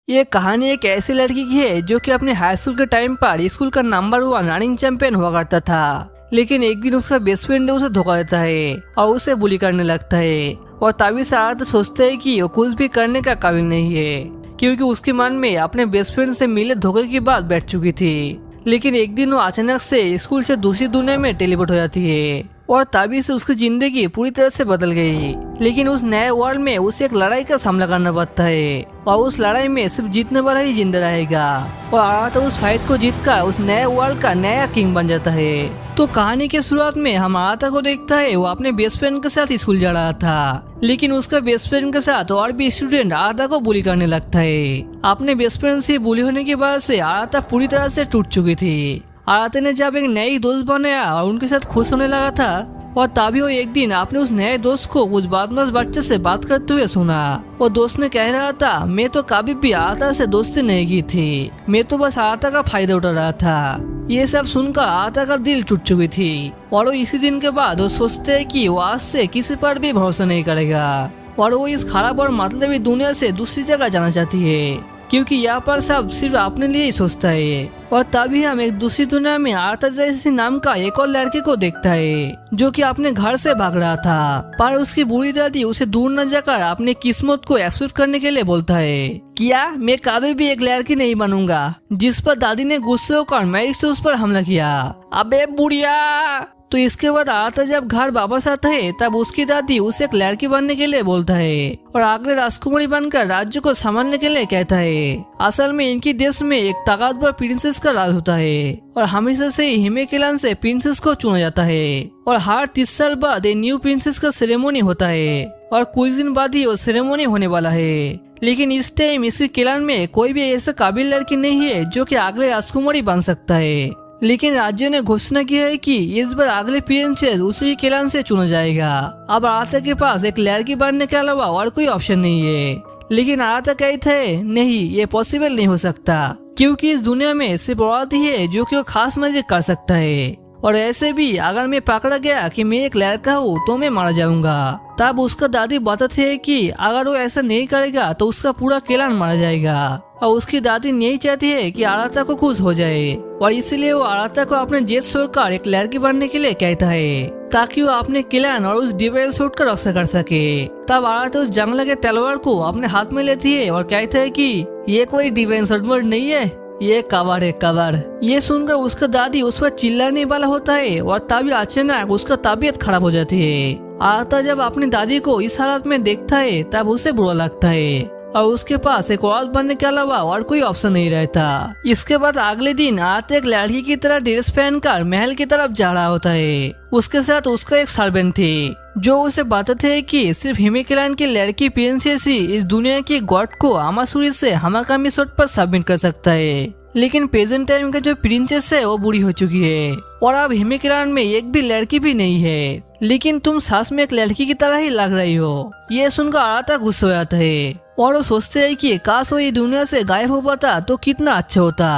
ये कहानी एक ऐसी लड़की की है जो कि अपने हाई स्कूल के टाइम पर स्कूल का नंबर 1 रनिंग चैंपियन हुआ करता था। लेकिन एक दिन उसका बेस्ट फ्रेंड उसे धोखा देता है और उसे बुली करने लगता है। और तभी से आरती सोचते है कि वो कुछ भी करने का काबिल नहीं है, क्योंकि उसके मन में अपने बेस्ट फ्रेंड से मिले धोखे की बात बैठ चुकी थी। लेकिन एक दिन वो अचानक से स्कूल से दूसरी दुनिया में टेलीपोर्ट हो जाती है और तभी से उसकी जिंदगी पूरी तरह से बदल गई। लेकिन उस नए वर्ल्ड में उसे एक लड़ाई का सामना करना पड़ता है और उस लड़ाई में सिर्फ जीतने वाला ही जिंदा रहेगा। और आरती उस फाइट को जीतकर उस नए वर्ल्ड का नया किंग बन जाता है। तो कहानी के शुरुआत में हम आरती को देखता है, वो अपने बेस्ट फ्रेंड के साथ स्कूल जा रहा था। लेकिन उसका बेस्ट फ्रेंड के साथ और भी स्टूडेंट आरती को बुली करने लगता है। अपने बेस्ट फ्रेंड से बुली होने के बाद से आरती पूरी तरह से टूट चुकी थी। आरती ने जब एक नई दोस्त बनाया और उनके साथ खुश होने लगा था, और तभी वो एक दिन आपने उस नए दोस्त को कुछ बदमाश बच्चे से बात करते हुए सुना। और दोस्त ने कह रहा था, मैं तो कभी भी आरती से दोस्ती नहीं की थी, मैं तो बस आरती का फायदा उठा रहा था। ये सब सुनकर आरती का दिल टूट चुकी थी और वो इसी दिन के बाद वो सोचते है कि वो आज से किसी पर भी भरोसा नहीं करेगा और वो इस खराब और मतलबी दुनिया से दूसरी जगह जाना चाहती है, क्योंकि यहाँ पर सब सिर्फ अपने लिए ही सोचता है। और तभी हम एक दूसरी दुनिया में आरती जैसी नाम का एक और लड़के को देखता है जो कि अपने घर से भाग रहा था, पर उसकी बुरी दादी उसे दूर न जाकर अपने किस्मत को एक्सेप्ट करने के लिए बोलता है। क्या मैं कभी भी एक लड़की नहीं बनूंगा? जिस पर दादी ने गुस्से होकर मैरिज से उस पर हमला किया। अबे बुढ़िया! तो इसके बाद आरती जब घर वापस आता है तब उसकी दादी उसे एक लड़की बनने के लिए बोलता है और आगे राजकुमारी बनकर राज्य को संभालने के लिए कहता है। असल में इनकी देश में एक ताकतवर प्रिंसेस का राज होता है और हमेशा से हिमे क्लैन से प्रिंसेस को चुना जाता है और हर 30 साल बाद एक न्यू प्रिंसेस का सेरेमोनी होता है और कुछ दिन बाद ही वो सेरेमोनी होने वाला है। लेकिन इस टाइम इसी क्लैन में कोई भी ऐसा काबिल लड़की नहीं है जो कि अगले राजकुमारी बन सकता है। लेकिन राज्य ने घोषणा की है कि इस बार अगले प्रिंसेस उसी क्लैन से चुना जाएगा। अब आरती के पास एक लड़की बनने के अलावा और कोई ऑप्शन नहीं है। लेकिन आरती कहते हैं, नहीं, ये पॉसिबल नहीं हो सकता, क्योंकि इस दुनिया में सिर्फ औरत ही है जो कि वो खास मजे कर सकता है। और ऐसे भी अगर मैं पकड़ा गया कि मैं एक लड़का हूँ तो मैं मारा जाऊंगा। तब उसका दादी बताते है कि अगर वो ऐसा नहीं करेगा तो उसका पूरा क्लैन मारा जाएगा। और उसकी दादी नहीं चाहती है कि आरती को खुश हो जाए और इसलिए वो आरती को अपने जेट छोड़कर एक लड़की बनने के लिए कहता है, ताकि वो अपने क्लैन और उस डिवाइस छोड़ कर रक्षा कर सके। तब आरती उस जंगल के तलवार को अपने हाथ में लेती है और कहता है कि ये कोई डिवाइन शॉर्ट नहीं है, ये कवर है, कवर। ये सुनकर उसका दादी उस पर चिल्लाने वाला होता है और तभी अचानक उसका तबीयत खराब हो जाती है। आरती जब अपनी दादी को इस हालत में देखता है तब उसे बुरा लगता है और उसके पास एक औरत बनने के अलावा और कोई ऑप्शन नहीं रहता। इसके बाद अगले दिन आरती एक लड़की की तरह ड्रेस पहनकर महल की तरफ जा रहा होता है। उसके साथ उसका एक सर्वेंट थी जो उसे बताते हैं कि सिर्फ हिमे क्लैन की लड़की प्रिंसेस ही इस दुनिया की गॉड को अमासुरी से हमाकामी शॉट पर सबमिट कर सकता है। लेकिन प्रेजेंट टाइम का जो प्रिंसेस है वो बूढ़ी हो चुकी है और अब हिमे क्लैन में एक भी लड़की भी नहीं है। लेकिन तुम सास में एक लड़की की तरह ही लग रही हो। ये सुनकर आरती गुस्सा हो जाता है और वो सोचते है कि काश वो ये दुनिया से गायब हो पाता तो कितना अच्छा होता।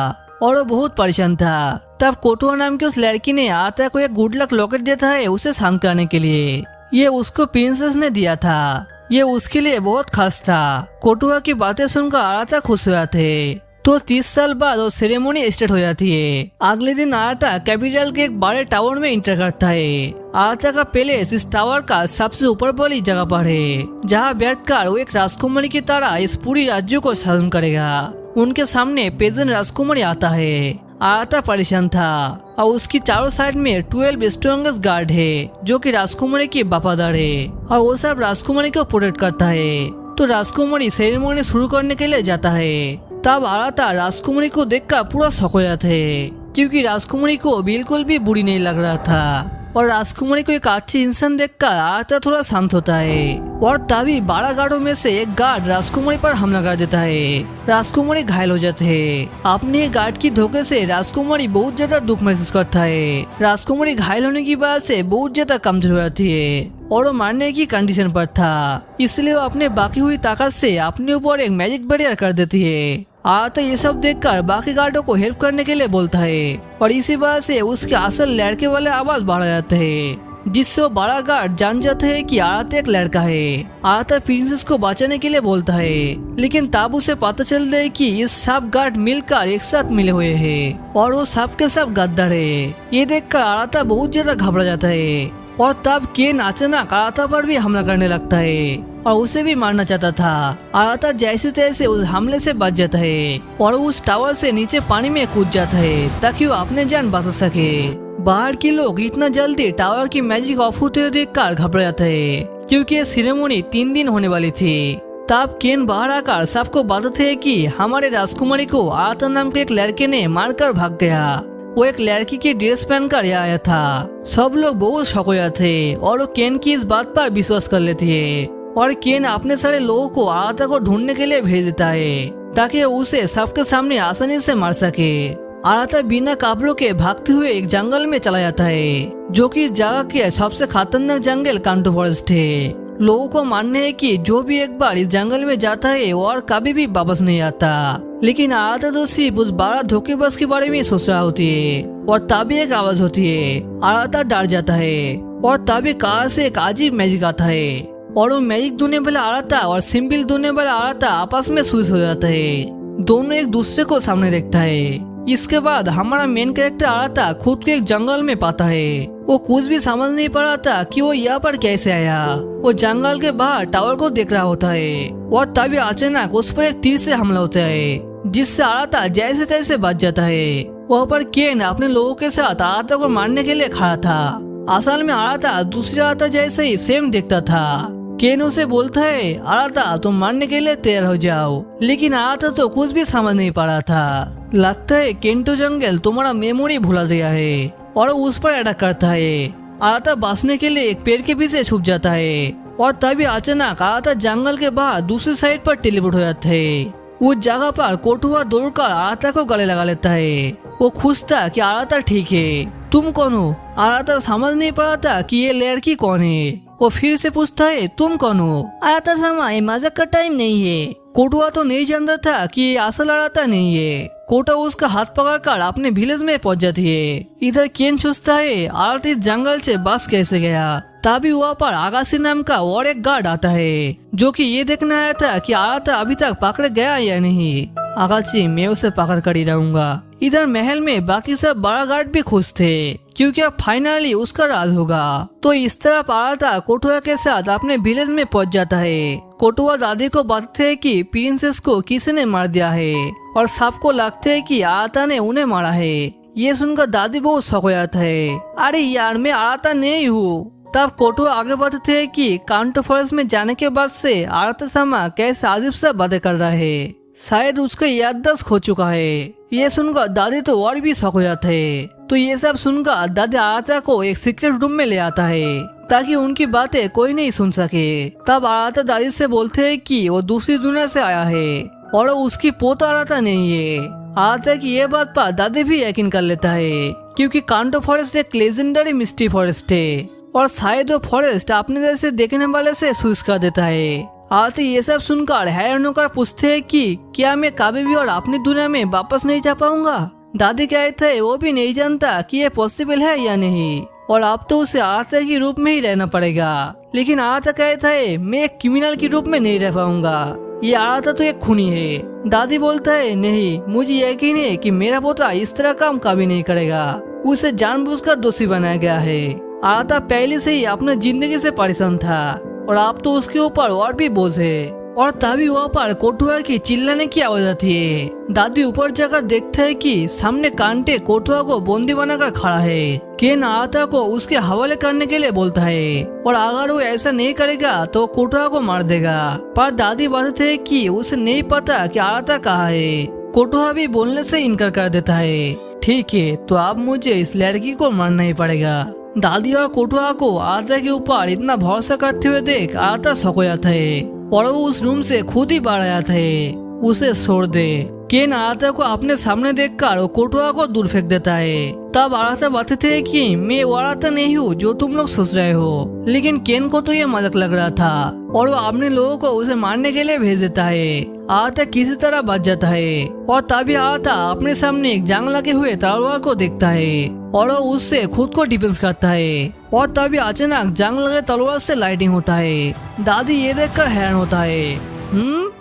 और वो बहुत परेशान था। तब कोटुआ नाम की उस लड़की ने आरती को एक गुड लक लॉकेट देता है उसे शांत करने के लिए। ये उसको प्रिंसेस ने दिया था, ये उसके लिए बहुत खास था। कोटुआ की बातें सुनकर आरती खुश हो जाते हैं। तो 30 साल बाद वो सेरेमोनी स्टार्ट हो जाती है। अगले दिन आरती कैपिटल के एक बड़े टावर में इंटर करता है। आरती का पैलेस इस टावर का सबसे ऊपर वाली जगह पर है, जहाँ बैठकर वो एक राजकुमारी की तरह इस पूरी राज्य को शासन करेगा। उनके सामने पेजेंट राजकुमारी आता है। आरती परेशान था और उसकी चारों साइड में 12 स्ट्रॉन्गेस्ट गार्ड है जो कि राजकुमारी की वफादार है और वो सब राजकुमारी को प्रोटेक्ट करता है। तो राजकुमारी सेरेमोनी शुरू करने के लिए जाता है। तब आरती राजकुमारी को देखकर पूरा शॉक हो जाता है, क्योंकि राजकुमारी को बिल्कुल भी बुरी नहीं लग रहा था और राजकुमारी को एक अच्छी इंसान देखकर आरती थोड़ा शांत होता है। और तभी 12 गार्डों में से एक गार्ड राजकुमारी पर हमला कर देता है। राजकुमारी घायल हो जाते हैं। अपने गार्ड की धोखे से राजकुमारी बहुत ज्यादा दुख महसूस करता है। राजकुमारी घायल होने की वजह से बहुत ज्यादा कमजोर हो जाती है और वो मारने की कंडीशन पर था, इसलिए वो अपने बाकी हुई ताकत से अपने ऊपर एक मैजिक बैरियर कर देती है। आरती ये सब देखकर बाकी गार्डों को हेल्प करने के लिए बोलता है और इसी वजह से उसके असल लड़के वाले आवाज बढ़ जाते हैं। जिससे वो बड़ा गार्ड जान जाता है कि आराता एक लड़का है। आराता प्रिंसेस को बचाने के लिए बोलता है, लेकिन तब उसे पता चलता है कि इस सब गार्ड मिलकर एक साथ मिले हुए हैं और वो सब के सब गद्दार है। ये देखकर आराता बहुत ज्यादा घबरा जाता है और तब केन अचानक आराता पर भी हमला करने लगता है और उसे भी मारना चाहता था। आराता जैसे तैसे उस हमले से बच जाता है और उस टावर से नीचे पानी में कूद जाता है ताकि वो अपने जान बचा सके। बाहर के लोग इतना जल्दी टावर की मैजिक ऑफ होते हुए देखकर घबरा जाते हैं क्योंकि ये सेरेमनी 3 दिन होने वाली थी। तब केन बाहर आकर सबको बताते हैं कि हमारे राजकुमारी को आराता नाम के एक लड़के ने मारकर भाग गया। वो एक लड़की की ड्रेस पहनकर आया था। सब लोग बहुत शौक हो जाते थे और वो केन की इस बात पर विश्वास कर लेती है और केन अपने सारे लोगों को आराता को ढूंढने के लिए भेज देता है ताकि उसे सबके सामने आसानी से मार सके। आराता बिना कपड़ों के भागते हुए एक जंगल में चला जाता है जो कि इस जगह के सबसे खतरनाक जंगल कांटो फॉरेस्ट है। लोगों को मानना है कि जो भी एक बार इस जंगल में जाता है वो और कभी भी वापस नहीं आता। लेकिन आराता तो सिर्फ उस बड़ा धोखेबाज के बारे में सोच रहा होती है और तभी एक आवाज होती है। आराता डर जाता है और तभी कार से एक अजीब मैजिक आता है और वो मैजिक दुनिया वाला आराता और सिंपल दुनिया वाला आराता आपस में स्विच हो जाता है। दोनों एक दूसरे को सामने देखता है। इसके बाद हमारा मेन कैरेक्टर आराता खुद को एक जंगल में पाता है। वो कुछ भी समझ नहीं पा रहा था कि वो यहाँ पर कैसे आया। वो जंगल के बाहर टावर को देख रहा होता है और तभी अचानक उस पर एक तीर से हमला होता है जिससे आराता जैसे तैसे बच जाता है। वहाँ पर केन अपने लोगों के साथ आराता को मारने के लिए खड़ा था। असल में आराता दूसरे आराता जैसे ही सेम दिखता था। केन उसे बोलता है, आराता तुम मारने के लिए तैयार हो जाओ, लेकिन आराता तो कुछ भी समझ नहीं पा रहा था। लगता है केंटो जंगल तुम्हारा मेमोरी भुला दिया है और उस पर अटैक करता है। आराता बचने के लिए एक पेड़ के पीछे छुप जाता है और तभी अचानक आराता जंगल के बाहर दूसरी साइड पर टेलीपोर्ट हो जाता है। उस जगह पर कोटुआ दौड़कर आराता को गले लगा लेता है। वो खुश था कि आराता ठीक है। तुम कौन हो? आराता समझ नहीं पा रहा था कि ये लड़की कौन है। वो फिर से पूछता है, तुम कौन हो? आराता सामा, ये मजाक का टाइम नहीं है। कोटुआ तो नहीं जानता था कि ये असल आराता नहीं है। कोटा उसका हाथ पकड़कर अपने विलेज में पहुंच जाती है। इधर केन सोचता है आराता इस जंगल से बस कैसे गया। तभी वहाँ पर आगासी नाम का और एक गार्ड आता है जो कि ये देखना आया था कि आराता अभी तक पकड़ गया या नहीं। आगाची, मैं उसे पकड़ कर ही रहूंगा। इधर महल में बाकी सब बड़ा गार्ड भी खुश थे क्योंकि अब फाइनली उसका राज होगा। तो इस तरह आराता कोटुआ के साथ अपने विलेज में पहुंच जाता है। कोटुआ दादी को बताते हैं कि प्रिंसेस को किसी ने मार दिया है और सबको लगता है कि आराता ने उन्हें मारा है। ये सुनकर दादी बहुत शौक हो जाता है। अरे यार, मैं आराता नहीं हूँ। तब कोटुआ आगे बढ़ते थे कि कांटो फॉरेस्ट में जाने के बाद से आराता सामा कैसे अजीब सा बातें कर रहा है। शायद उसका याददाश्त खो चुका है। ये सुनकर दादी तो और भी शौक हो जाते हैं। तो ये सब सुनकर दादी आराता को एक सीक्रेट रूम में ले आता है ताकि उनकी बातें कोई नहीं सुन सके। तब आराता दादी से बोलते हैं कि वो दूसरी दुनिया से आया है और वो उसकी पोता आराता नहीं है। आराता की ये बात पर दादी भी यकीन कर लेता है क्योंकि कांटो फॉरेस्ट एक लेजेंडरी मिस्ट्री फॉरेस्ट है और शायद वो फॉरेस्ट अपने जैसे देखने वाले से स्विच कर देता है। आराता ये सब सुनकर हैरान होकर पूछते हैं कि क्या मैं कभी भी और अपनी दुनिया में वापस नहीं जा पाऊंगा। दादी कहते हैं वो भी नहीं जानता कि ये पॉसिबल है या नहीं और अब तो उसे आराता के रूप में ही रहना पड़ेगा। लेकिन आराता कहता है मैं एक क्रिमिनल के रूप में नहीं रह पाऊंगा। ये आराता तो एक खूनी है। दादी बोलता है नहीं, मुझे यकीन है कि मेरा पोता इस तरह काम कभी नहीं करेगा। उसे जानबूझकर दोषी बनाया गया है। आराता पहले से ही अपने जिंदगी से परेशान था और अब तो उसके ऊपर और भी बोझ है। और तभी वहाँ पर कोटुआ की चिल्लाने की आवाज आती है। दादी ऊपर जाकर देखते है कि सामने कांटे कोटुआ को बंदी बनाकर खड़ा है। केन आराता को उसके हवाले करने के लिए बोलता है और अगर वो ऐसा नहीं करेगा तो कोटुआ को मार देगा। पर दादी बताते है कि उसे नहीं पता कि आराता कहाँ है। कोटुआ भी बोलने से इनकार कर देता है। ठीक है, तो अब मुझे इस लड़की को मारना ही पड़ेगा। दादी और कोटुआ को आराता के ऊपर इतना भरोसा करते हुए देख आराता शौक हो जाता है और वो उस रूम से खुद ही बाहर आया था। उसे छोड़ दे। केन आराता को अपने सामने देखकर वो कोटुआ को दूर फेंक देता है। तब आराता बताते हैं कि मैं वो आराता नहीं हूँ जो तुम लोग सोच रहे हो। लेकिन केन को तो ये मजाक लग रहा था और वो अपने लोगों को उसे मारने के लिए भेज देता है। आराता किसी तरह बच जाता है और तभी आराता अपने सामने एक जंग लगे हुए तलवार को देखता है। और वो उससे खुद को डिफेंस करता है। और तभी अचानक जंग लगे तलवार से लाइटिंग होता है। दादी ये देखकर हैरान होता है,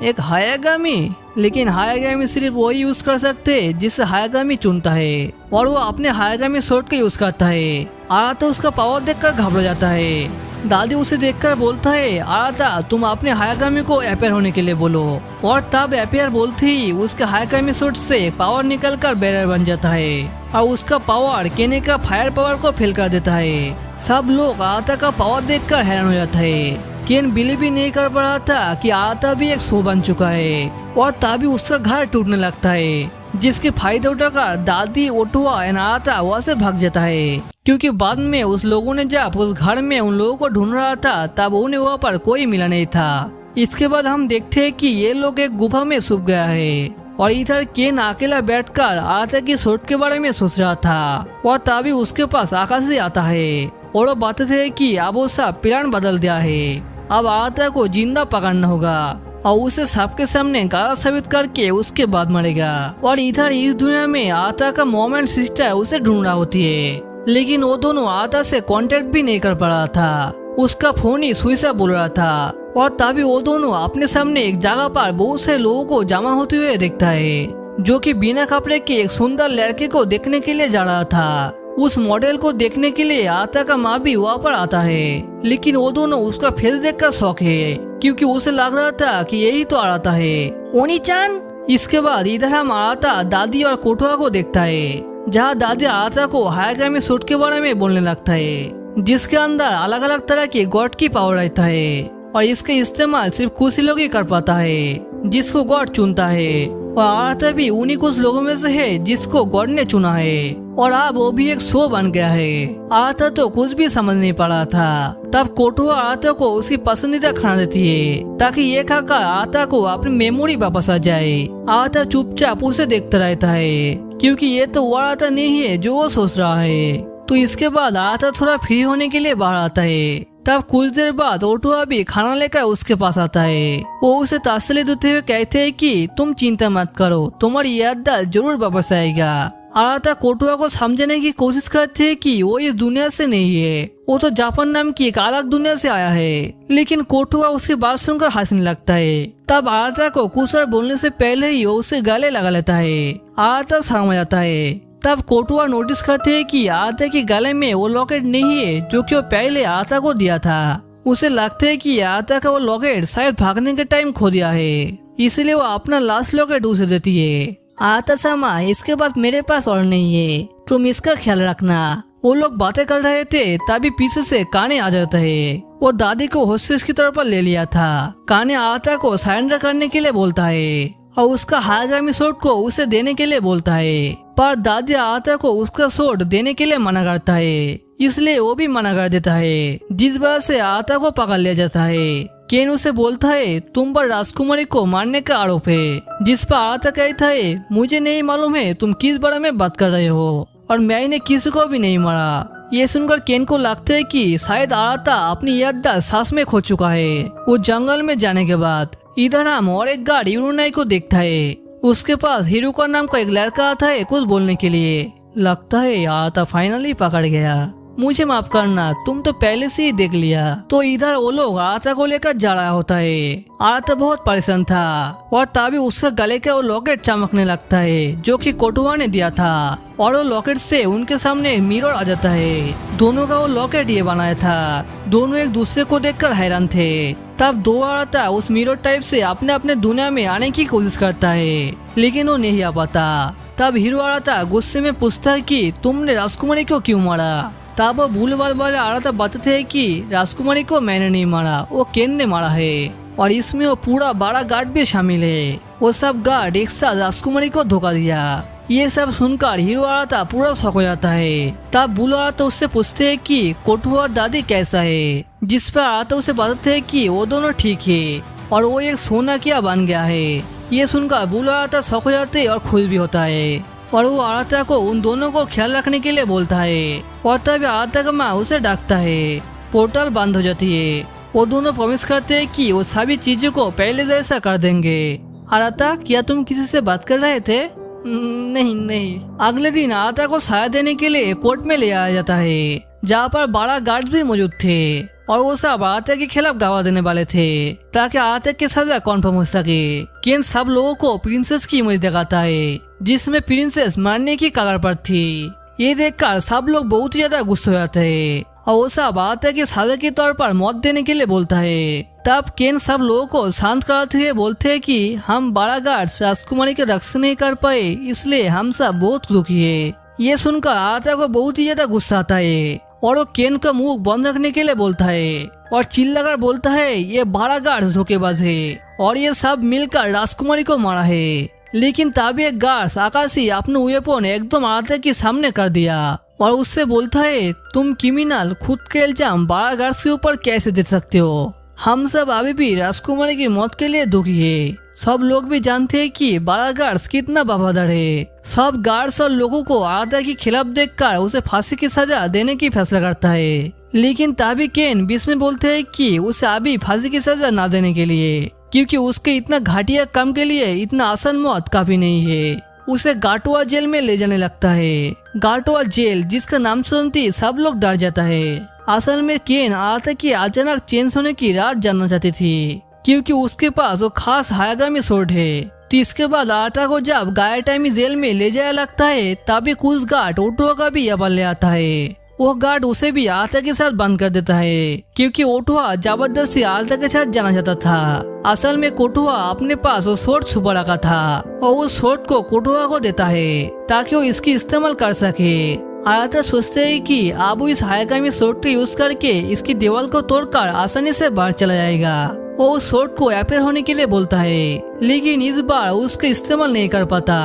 एक हायागामी? लेकिन हायागामी सिर्फ वही यूज कर सकते जिससे हायागामी चुनता है, और वो अपने हायागामी शॉट का यूज करता है। आराता उसका पावर देखकर घबरा जाता है। दादी उसे देखकर बोलता है, आराता तुम अपने हायागामी को अपेयर होने के लिए बोलो। और तब अपेयर बोलते ही उसके हायागामी शॉट से पावर निकलकर बैरियर बन जाता है और उसका पावर केने का फायर पावर को फेल कर देता है। सब लोग आराता का पावर देखकर हैरान हो जाता है। केन बिलीव भी नहीं कर पा रहा था कि आराता भी एक शो बन चुका है। और तभी उसका घर टूटने लगता है, जिसके फायदे उठाकर दादी, ओटुआ एंड आराता वहाँ से भाग जाता है। क्योंकि बाद में उस लोगों ने जब उस घर में उन लोगों को ढूंढ रहा था तब उन्हें वहाँ पर कोई मिला नहीं था। इसके बाद हम देखते हैं कि ये लोग एक गुफा में छुप गया है और इधर केन अकेला बैठकर आराता की शॉट के बारे में सोच रहा था। और तभी उसके पास आकाशी आता है और वो बताते हैं कि अब वो सब प्लान बदल दिया है। अब आराता को जिंदा पकड़ना होगा और उसे सबके सामने गलत साबित करके उसके बाद मरेगा। और इधर इस दुनिया में आराता का मॉम एंड सिस्टर उसे ढूंढ रहा होती है, लेकिन वो दोनों आराता से कांटेक्ट भी नहीं कर पा रहा था। उसका फोन ही स्विच ऑफ बोल रहा था। और तभी वो दोनों अपने सामने एक जगह पर बहुत से लोगों को जमा होते हुए देखता है, जो कि बिना कपड़े के एक सुंदर लड़के को देखने के लिए जा रहा था। उस मॉडल को देखने के लिए आराता का माँ भी वहाँ पर आता है, लेकिन वो दोनों उसका फेस देखकर शौक है, क्योंकि उसे लग रहा था कि यही तो आराता है। ओनी-चान। इसके बाद इधर हम आराता, दादी और कोटुआ को देखता है, जहाँ दादी आराता को हायागामी सूट के बारे में बोलने लगता है, जिसके अंदर अलग अलग तरह के गॉड की पावर रहता है और इसका इस्तेमाल सिर्फ कुछ लोग ही कर पाता है जिसको गॉड चुनता है। और आराता भी उन्हीं कुछ लोगों में से है जिसको गॉड ने चुना है और अब वो भी एक शो बन गया है। आराता तो कुछ भी समझ नहीं पा रहा था। तब कोटुआ आराता को उसकी पसंदीदा खाना देती है ताकि ये खाकर आराता को अपनी मेमोरी वापस आ जाए। आराता चुपचाप उसे देखता रहता है, क्योंकि ये तो वो आराता नहीं है जो वो सोच रहा है। तो इसके बाद आराता थोड़ा फ्री होने के लिए बाहर आता है। तब कुछ देर बाद ओटुआ भी खाना लेकर उसके पास आता है। वो उसे तसल्ली देते हुए कहते हैं कि तुम चिंता मत करो, तुम्हारी याददाश्त जरूर वापस आएगा। आराता कोटुआ को समझने की कोशिश करते हैं कि वो इस दुनिया से नहीं है, वो तो जापान नाम की एक अलग दुनिया से आया है। लेकिन कोटुआ उसकी बात सुनकर हंसने लगता है। तब आराता को कुछ और बोलने से पहले ही वो उसे गले लगा लेता है। आराता शर्मा जाता है। तब कोटुआ नोटिस करते हैं कि आराता के गले में वो लॉकेट नहीं है जो कि वो पहले आराता को दिया था। उसे लगता है कि आराता का वो लॉकेट शायद भागने के टाइम खो दिया है, इसलिए वो अपना लास्ट लॉकेट उसे देती है। आराता सामा, इसके बाद मेरे पास और नहीं है, तुम इसका ख्याल रखना। वो लोग बातें कर रहे थे तभी पीछे से काने आ जाता है। वो दादी को होस्टेस की तरफ ले लिया था। काने आराता को सरेंडर करने के लिए बोलता है और उसका हायागामी शॉट को उसे देने के लिए बोलता है, पर दादी आराता को उसका शॉट देने के लिए मना करता है, इसलिए वो भी मना कर देता है, जिस वजह से आराता को पकड़ लिया जाता है। केन उसे बोलता है, तुम पर राजकुमारी को मारने का आरोप है, जिस पर आराता कहता है, मुझे नहीं मालूम है तुम किस बारे में बात कर रहे हो और मैंने किसी को भी नहीं मारा। ये सुनकर केन को लगता है कि शायद आराता अपनी याददाश्त सांस में खो चुका है वो जंगल में जाने के बाद। इधर हम और एक गार्ड यूरोनाई को देखता है। उसके पास हिरुका नाम का एक लड़का आता है कुछ बोलने के लिए। लगता है आराता फाइनली पकड़ गया। मुझे माफ करना, तुम तो पहले से ही देख लिया। तो इधर वो लोग आराता को लेकर जा रहा होता है। आराता बहुत परेशान था और तभी उसके गले का वो लॉकेट चमकने लगता है जो कि कोटुआ ने दिया था और वो लॉकेट से उनके सामने मिरर आ जाता है। दोनों का वो लॉकेट ये बनाया था। दोनों एक दूसरे को देखकर हैरान थे। तब दो आराता उस मिरर टाइप से अपने अपने दुनिया में आने की कोशिश करता है, लेकिन वो नहीं आ पाता। तब हीरो आराता गुस्से में पूछता है कि तुमने राजकुमारी को क्यों मारा। तब वो भूलभाल वाले आराता बताते हैं कि राजकुमारी को मैंने नहीं मारा, वो केन ने मारा है और इसमें वो पूरा 12 गार्ड भी शामिल है। वो सब गार्ड एक साथ राजकुमारी को धोखा दिया। ये सब सुनकर हीरो आराता पूरा शौक हो जाता है। तब बुलो आराता उससे पूछते हैं कि कोटुआ दादी कैसा है, जिस पर आराता उसे बताते हैं कि वो दोनों ठीक है और वो एक सोना किया बन गया है। ये सुनकर बुलो आराता शौक हो जाते हैं और खुश भी होता है और वो आराता को उन दोनों को ख्याल रखने के लिए बोलता है। और तभी आराता का माँ उसे डांटता है। पोर्टल बंद हो जाती है। वो दोनों प्रॉमिस करते हैं कि वो सभी चीजों को पहले जैसा कर देंगे। आराता, क्या तुम किसी से बात कर रहे थे? नहीं नहीं। अगले दिन आराध्या को सजा देने के लिए कोर्ट में ले आया जाता है, जहाँ पर 12 गार्ड भी मौजूद थे और वो सब आराध्या के खिलाफ गवाह देने वाले थे ताकि आराध्या की सजा कन्फर्म हो सके। केन सब लोगों को प्रिंसेस की इमेज दिखाता है जिसमें प्रिंसेस मरने की कगार पर थी। ये देखकर सब लोग बहुत ही ज्यादा गुस्सा हो जाते हैं और वो सब आराध्या की सजा के तौर पर मौत देने के लिए बोलता है। तब केन सब लोगों को शांत कराते हुए बोलते हैं कि हम 12 गार्ड्स राजकुमारी की रक्षा नहीं कर पाए, इसलिए हम सब बहुत दुखी है। ये सुनकर आराध्या को बहुत ही ज्यादा गुस्सा आता है और वो केन का मुंह बंद रखने के लिए बोलता है और चिल्लाकर बोलता है ये 12 गार्ड्स धोखेबाज है और ये सब मिलकर राजकुमारी को मारा है। लेकिन तभी एक गार्ड आकाशी अपने वेपन एकदम आराध्या के सामने कर दिया और उससे बोलता है तुम क्रिमिनल खुद के इल्जाम 12 गार्ड्स के ऊपर कैसे दे सकते हो। हम सब अभी भी राजकुमारी की मौत के लिए दुखी है। सब लोग भी जानते हैं कि 12 गार्ड्स कितना वफादार है। सब गार्ड्स और लोगों को आराध्या के खिलाफ देखकर उसे फांसी की सजा देने की फैसला करता है। लेकिन तभी केन बीच में बोलते हैं कि उसे अभी फांसी की सजा ना देने के लिए, क्योंकि उसके इतना घटिया काम के लिए इतना आसान मौत काफी नहीं है। उसे गाटुआ जेल में ले जाने लगता है। गाटुआ जेल जिसका नाम सुनते ही सब लोग डर जाता है। असल में केन आराध्या की अचानक चेंज होने की राज जानना चाहती थी, क्योंकि उसके पास वो खास हायागामी सोर्ड है। तो इसके बाद आराध्या को जब गायाटामी जेल में ले जाया लगता है तभी कुछ गार्ड ओटुआ का भी यहाँ ले आता है। वो गार्ड उसे भी आराध्या के साथ बंद कर देता है, क्योंकि ओटुआ जबरदस्ती आराध्या के साथ जाना चाहता था। असल में कोटुआ अपने पास वो सोर्ड छुपा रखा था और उस सोर्ड को कोटुआ को देता है ताकि वो इसकी इस्तेमाल कर सके। आराध्या सोचते है कि अब वो इस हायागामी सोर्ड का यूज करके इसकी दीवार को तोड़कर आसानी से बाहर चला जाएगा। वो उस सोर्ड को अपेयर होने के लिए बोलता है, लेकिन इस बार उसका इस्तेमाल नहीं कर पाता।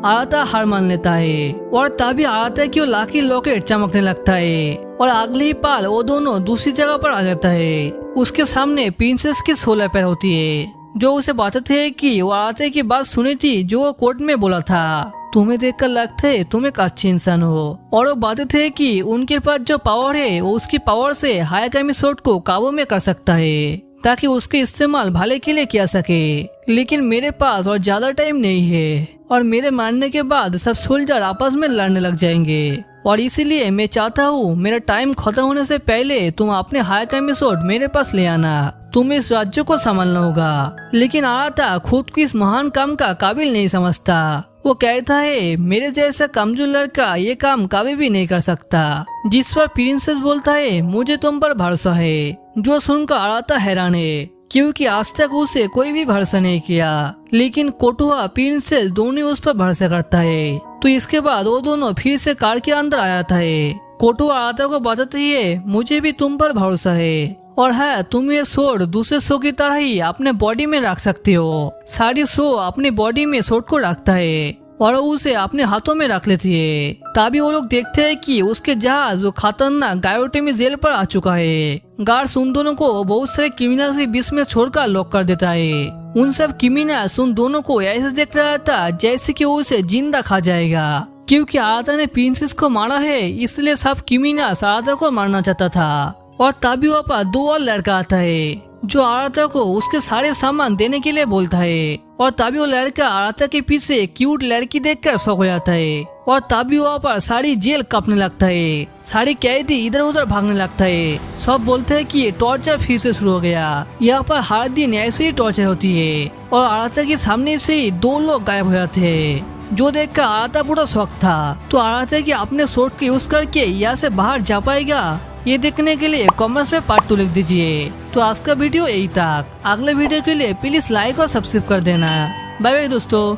आराध्या हार मान लेता है और तभी आराध्या की लाकी लॉकेट चमकने लगता है और अगले ही पल वो दोनों दूसरी जगह पर आ जाता है। उसके सामने प्रिंसेस की 16 पैर होती है, जो उसे बताते हैं कि वो आराध्या की बात सुनी थी जो वो कोर्ट में बोला था, तुम्हें देखकर लगता है तुम एक अच्छे इंसान हो। और वो बताते थे कि उनके पास जो पावर है वो उसकी पावर से हायागामी सोर्ड को काबू में कर सकता है ताकि उसके इस्तेमाल भले के लिए किया सके। लेकिन मेरे पास और ज्यादा टाइम नहीं है और मेरे मारने के बाद सब सोल्जर आपस में लड़ने लग जाएंगे और इसीलिए मैं चाहता हूँ मेरा टाइम खत्म होने से पहले तुम अपने हायागामी सोर्ड मेरे पास ले आना। तुम्हें इस राज्य को संभालना होगा। लेकिन आराध्या खुद को इस महान काम का काबिल नहीं समझता। वो कहता है मेरे जैसा कमजोर लड़का ये काम कभी भी नहीं कर सकता। जिस पर प्रिंसेस बोलता है मुझे तुम पर भरोसा है, जो सुनकर आराध्या हैरान है क्योंकि आज तक उसे कोई भी भरोसा नहीं किया। लेकिन कोटुआ प्रिंसेस दोनों उस पर भरोसा करता है। तो इसके बाद वो दोनों फिर से कार के अंदर आ जाता है। कोटुआ आराध्या को बताती है मुझे भी तुम पर भरोसा है और है तुम ये सोर्ड दूसरे शो की तरह ही अपने बॉडी में रख सकते हो। सारी शो अपने बॉडी में सोर्ड को रखता है और उसे अपने हाथों में रख लेती है। तभी वो लोग देखते हैं कि उसके जहाज वो खतरनाक गायोटेमी जेल पर आ चुका है। गार्ड्स उन दोनों को बहुत सारे क्रिमिनल के बीच में छोड़कर लॉक कर देता है। उन सब क्रिमिनल्स उन दोनों को ऐसे देख रहा था जैसे कि वो उसे जिंदा खा जाएगा, क्योंकि आराध्या ने प्रिंसेस को मारा है इसलिए सब क्रिमिनल्स आराध्या को मारना चाहता था। और तभी वहाँ पर 2 और लड़का आता है जो आराध्या को उसके सारे सामान देने के लिए बोलता है। और तभी वो लड़का आराध्या के पीछे क्यूट लड़की देखकर शौक हो जाता है और तभी वहाँ पर सारी जेल कांपने लगता है। सारी कैदी इधर उधर भागने लगता है। सब बोलते हैं कि टॉर्चर फिर से शुरू हो गया। यहाँ पर हर दिन ऐसे ही टॉर्चर होती है और आराध्या के सामने से ही 2 लोग गायब हो जाते हैं, जो देखकर आराध्या पूरा शौक था। तो आराध्या की अपने सोर्ड का यूज करके यहाँ से बाहर जा पाएगा, ये देखने के लिए कमेंट्स में पार्ट 2 लिख दीजिए। तो आज का वीडियो यही तक। अगले वीडियो के लिए प्लीज लाइक और सब्सक्राइब कर देना। बाय बाय दोस्तों।